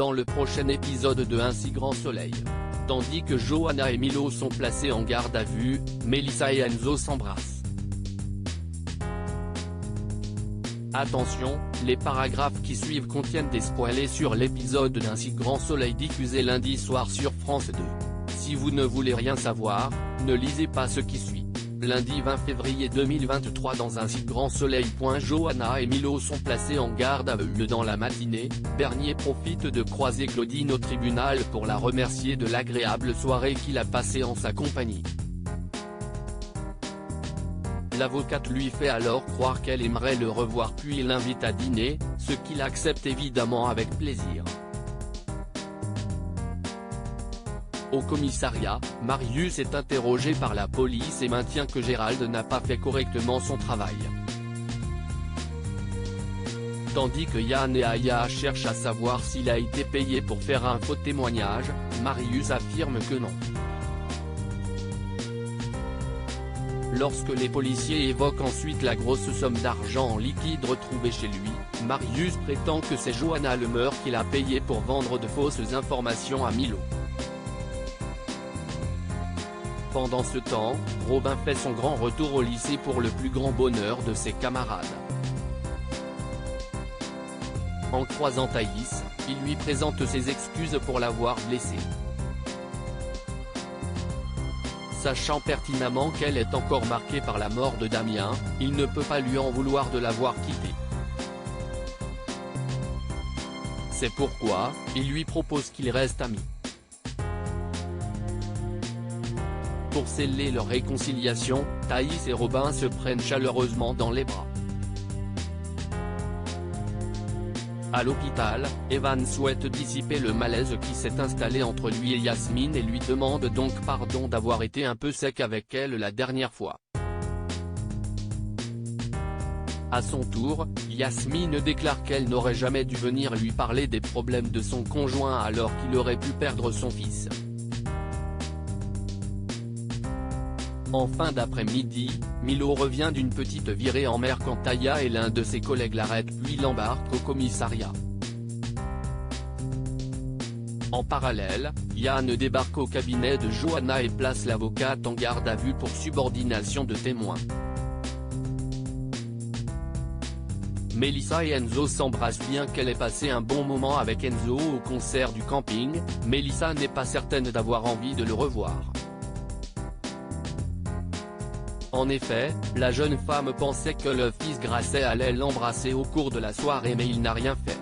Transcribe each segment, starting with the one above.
dans le prochain épisode de Un si grand soleil. Tandis que Johanna et Milo sont placés en garde à vue, Melissa et Enzo s'embrassent. Attention, les paragraphes qui suivent contiennent des spoilers sur l'épisode d'Un si grand soleil diffusé lundi soir sur France 2. Si vous ne voulez rien savoir, ne lisez pas ce qui suit. Lundi 20 février 2023 dans Un si grand soleil. Johanna et Milo sont placés en garde à vue dans la matinée. Bernier profite de croiser Claudine au tribunal pour la remercier de l'agréable soirée qu'il a passée en sa compagnie. L'avocate lui fait alors croire qu'elle aimerait le revoir puis l'invite à dîner, ce qu'il accepte évidemment avec plaisir. Au commissariat, Marius est interrogé par la police et maintient que Gérald n'a pas fait correctement son travail. Tandis que Yann et Aya cherchent à savoir s'il a été payé pour faire un faux témoignage, Marius affirme que non. Lorsque les policiers évoquent ensuite la grosse somme d'argent en liquide retrouvée chez lui, Marius prétend que c'est Johanna Lemer qui l'a payé pour vendre de fausses informations à Milo. Pendant ce temps, Robin fait son grand retour au lycée pour le plus grand bonheur de ses camarades. En croisant Thaïs, il lui présente ses excuses pour l'avoir blessée. Sachant pertinemment qu'elle est encore marquée par la mort de Damien, il ne peut pas lui en vouloir de l'avoir quittée. C'est pourquoi, il lui propose qu'ils restent amis. Pour sceller leur réconciliation, Thaïs et Robin se prennent chaleureusement dans les bras. À l'hôpital, Evan souhaite dissiper le malaise qui s'est installé entre lui et Yasmine et lui demande donc pardon d'avoir été un peu sec avec elle la dernière fois. À son tour, Yasmine déclare qu'elle n'aurait jamais dû venir lui parler des problèmes de son conjoint alors qu'il aurait pu perdre son fils. En fin d'après-midi, Milo revient d'une petite virée en mer quand Aya et l'un de ses collègues l'arrêtent puis l'embarquent au commissariat. En parallèle, Yann débarque au cabinet de Johanna et place l'avocate en garde à vue pour subordination de témoins. Melissa et Enzo s'embrassent bien qu'elle ait passé un bon moment avec Enzo au concert du camping. Melissa n'est pas certaine d'avoir envie de le revoir. En effet, la jeune femme pensait que le fils Grasset allait l'embrasser au cours de la soirée mais il n'a rien fait.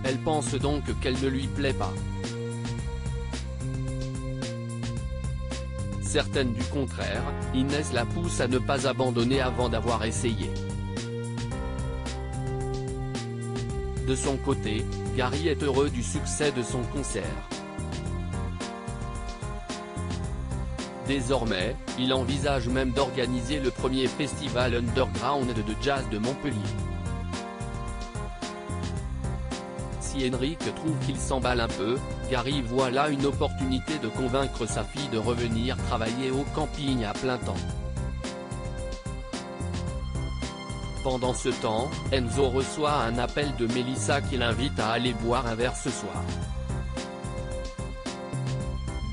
Elle pense donc qu'elle ne lui plaît pas. Certaine du contraire, Inès la pousse à ne pas abandonner avant d'avoir essayé. De son côté, Gary est heureux du succès de son concert. Désormais, il envisage même d'organiser le premier festival underground de jazz de Montpellier. Si Henrik trouve qu'il s'emballe un peu, Gary voit là une opportunité de convaincre sa fille de revenir travailler au camping à plein temps. Pendant ce temps, Enzo reçoit un appel de Melissa qui l'invite à aller boire un verre ce soir.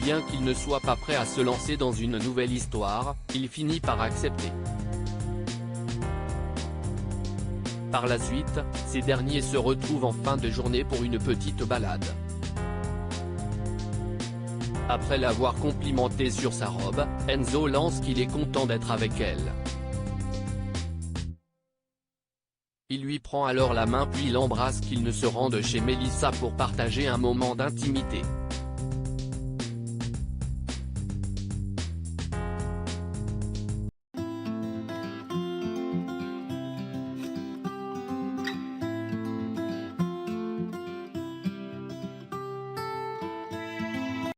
Bien qu'il ne soit pas prêt à se lancer dans une nouvelle histoire, il finit par accepter. Par la suite, ces derniers se retrouvent en fin de journée pour une petite balade. Après l'avoir complimentée sur sa robe, Enzo lance qu'il est content d'être avec elle. Il lui prend alors la main puis l'embrasse qu'ils ne se rendent chez Melissa pour partager un moment d'intimité.